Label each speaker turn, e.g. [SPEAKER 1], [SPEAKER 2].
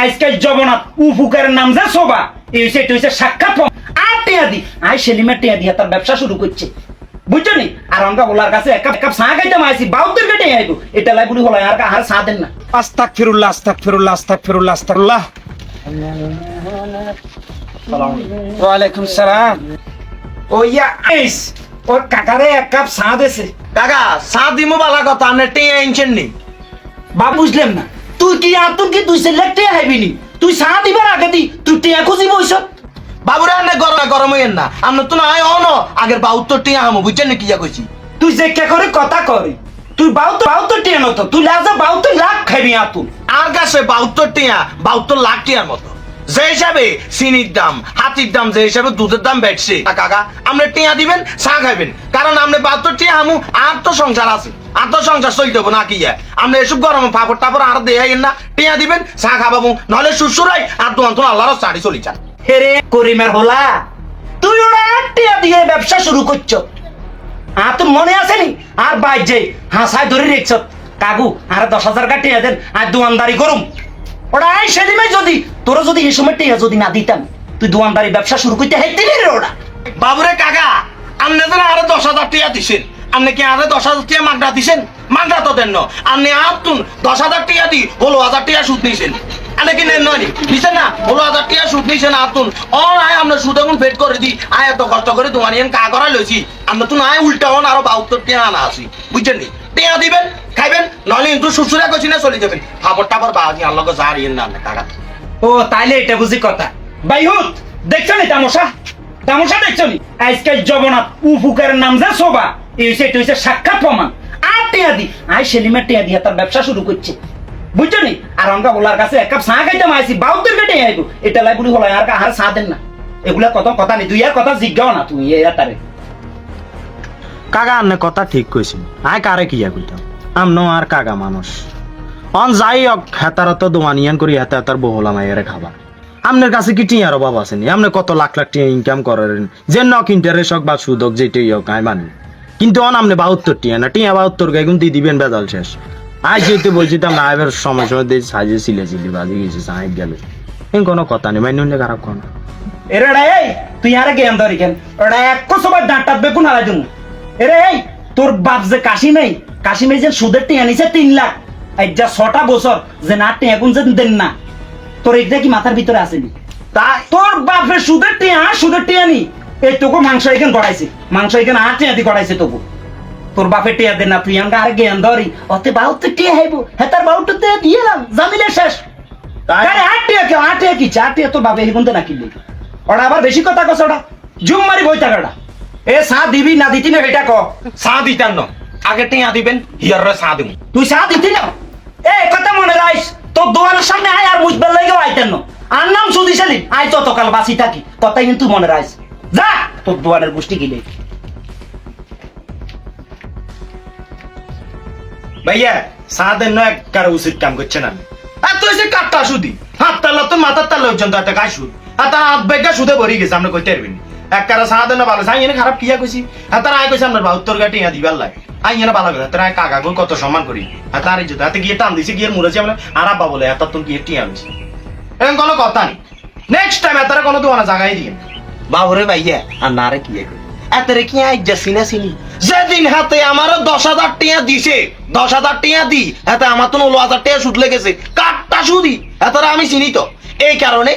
[SPEAKER 1] আজকাল জগন্নাথ উফুকারের নাম যে শোভা এই হচ্ছে সাক্ষাৎ আর টিয়া দি আই সেলিমের টিয়া দিয়া তার ব্যবসা শুরু করছে বুঝছো নি আর আমরা ওলার কাছে এক কাপ চা খাইতে মাইছি বাউদের কেটে আইব এটা লাই বলি হলো আর আর চা দেন না আস্তাগফিরুল্লাহ আস্তাগফিরুল্লাহ আস্তাগফিরুল্লাহ আস্তাগফিরুল্লাহ ওয়ালাইকুম সালাম ও ইয়া আইস ওর কাকারে এক কাপ চা দেছে
[SPEAKER 2] কাকা চা দিমু বালা কথা আপনি টিয়া ইনছেন নি
[SPEAKER 1] বা বুঝলাম না তুই কি আতুন কি তুই সিলেক্টে আইবি নি তুই চা দিবার আগে দি তুই টিয়া খুঁজি বইছ
[SPEAKER 2] বাবুরে আনে গরম হইয়েন না আপনি তো না অন আগের বাউত্তর টিয়া হামু বুঝছেন না কি যা কইছি
[SPEAKER 1] তুই যে কে করে কথা করে তুই বাউত্তর টিয়া নত তুই লাজা বাউত্তর লাখ খাবি আতুন
[SPEAKER 2] আর কাছে 72 লাখ টিয়ার মতো যে হিসাবে চিনির দাম হাতির দাম যে হিসাবে দুধের দাম বেড়ছে কাকা আপনি টিয়া দিবেন চা খাইবেন কারণ আপনি 72 টিয়া হামু আর তো সংসার আছে আর তো সংসার চলতে হবো না কি আপনি এসব গরমে পাপড় টাপড় আর দেখাইন না টিয়া দিবেন চা খাবাবো নাহলে শ্বশুরাই আর দোয়ান তো আল্লাহর চাড়ি চলি যান
[SPEAKER 1] হেরে করিমের হলা তুই ওরা টিয়া দিয়ে ব্যবসা শুরু করছ তোর মনে আছে নি আর বাইর যে হাসায় ধরে রেখছ কাকু আর 10,000 টাকা টিয়া দেন আর দোয়ানদারি করুম ওরা আই সেদিমে যদি তোরা যদি এই সময় টিয়া যদি না দিতাম তুই দোয়ানদারি ব্যবসা শুরু করতে হেঁটে রে ওরা
[SPEAKER 2] বাবুরে কাকা আপনি তো আরো 10,000 টিয়া দিছেন আপনি কি আরো 10,000 টিয়া মাগনা দিছেন মাগনা তো দেন না আপনি আতুন 10,000 টিয়া দি 16,000 টিয়া সুদ নিছেন আপনি কি নেন নয় দিছেন না 16,000 টিয়া সুদ নিছেন আতুন অন আয় আমরা সুদ এখন পেট করে দি আয় এত কষ্ট করে তোমানিয়ান কা করা লইছি আমরা তো নাই উল্টা হন আরো 72 টিয়া আনা আছি বুঝছেন নি টিয়া দিবেন খাইবেন নলে কিন্তু শ্বশুরা কইছি না চলে যাবেন খাবার টাবার বাকি আল্লাহকে জারিয়েন না কাকা
[SPEAKER 1] ও তাইলে এটা বুঝি কথা বাইহুত দেখছো নি তামসা তামসা দেখছো নি আজকাল জগন্নাথ উফুকারের নাম যে শোভা এই হচ্ছে সাক্ষাৎ প্রমাণ আর টিয়া দি আই সেলিমের টিয়া দিয়া তার ব্যবসা শুরু করছে বুঝছো নি আর আমরা ওলার কাছে এক কাপ চা খাইতে মাইছি বাউদের কেটে আইব এটা লাই বলি হলো আর আর চা দেন না এগুলা কত কথা নেই তুই আর কথা জিজ্ঞাও না তুই তারে
[SPEAKER 3] কাকা আন্নে কথা ঠিক কইছেন আয় কারে কিয়া কইতাম আমনো আর কাকা মানুষ অন যাই হোক হেতার তো দোয়ানিয়ান করি হেতার বহুলা মাইয়ারে খাবার আপনার কাছে কি টিয়ার অভাব আছে নি আপনি কত লাখ লাখ টিয়া ইনকাম করেন যে নক ইন্টারেস্ট হোক বা সুদক যেটাই হোক আমি মানি কিন্তু অন আপনি 72 টিয়া না টিয়া 72 গায়ে কিন্তু দিবেন বেজাল শেষ আজ যেহেতু বলছিতাম না এবার সময় সময় দিয়ে সাজিয়ে সিলে বাজি গেছে সাহেব গেল কোনো কথা নেই মাইনে খারাপ কোন
[SPEAKER 1] এরে এই তুই আরে জ্ঞান ধরি কেন ওটা এক সবার ডাঁটাত বেগুন হারাই দিমু এরে এই তোর বাপ যে কাশিমে যে সুদের টিয়া নিছে 3 লাখ এই যা 6টা বছর যে না টিয়া কোন যে দেন না তোর এটা কি মাথার ভিতরে আসেনি তাই তোর বাপের সুদের টিয়া নি এই তোকে মাংস এখানে গড়াইছে মাংস এখানে 8 টিয়া দি গড়াইছে তোকে তোর বাপের টিয়া দেন না তুই আমাকে আর জ্ঞান ধরি অতে বাউতে টিয়া হাইবো হেতার বাউতে দিয়েলাম জামিলে শেষ তাই 8 টিয়া কি 4 টিয়া তোর বাপে হিগুনতে না কিনলে ওরা আবার বেশি কথা কস ওটা জুম মারি বই টাকাটা এ চা দিবি না দিতি না এটা ক
[SPEAKER 2] চা দিতেন না আগে টিয়া দিবেন হিয়ারে চা দিমু
[SPEAKER 1] তুই চা দিতি না এ কথা মনে রাখিস তোর দোকানের সামনে আয় আর মুজবেল লাগেও আইতেন না আর নাম সুদি সেলিম আয় ততকাল বাঁচি থাকি কথাই কিন্তু মনে রাখিস যা তোর দোকানের গোষ্ঠী কিনে
[SPEAKER 2] ভাইয়া চা দেন না কারো উচিত কাম করছে না আর তুই সে কাটটা সুদি হাত তাল্লা তো মাথার তাল্লা পর্যন্ত একটা গায়ে সুদ আর তার হাত বেগা সুদে ভরি গেছে আমরা কইতে পারবেন এক কারা চা দেন না ভালো চাই এনে খারাপ কিয়া কইছি আর তার আয় কইছে আপনার 72 গাটি ইয়া দিবার লাগে আই এনে ভালো করে তার কাকা গো কত সম্মান করি আর তার ইজ্জত হাতে গিয়ে টান দিছে গিয়ে মুড়েছে আমরা আর আব্বা বলে এত তুমি গিয়ে টিয়া হইছে এরকম কোনো কথা নেই নেক্সট টাইম এত কোনো দোকানে জায়গায় দিয়ে বাবুরে ভাইয়া আর নারে কিয়া কই এতরে কি আই জাসিনা সিনি যেদিন হাতে আমারও 10,000 টিয়া দিছে 10,000 টিয়া দি এতে আমার তো 9,000 টিয়া সুদ লেগেছে কাটটা সুদি এতরা আমি চিনি তো এই কারণে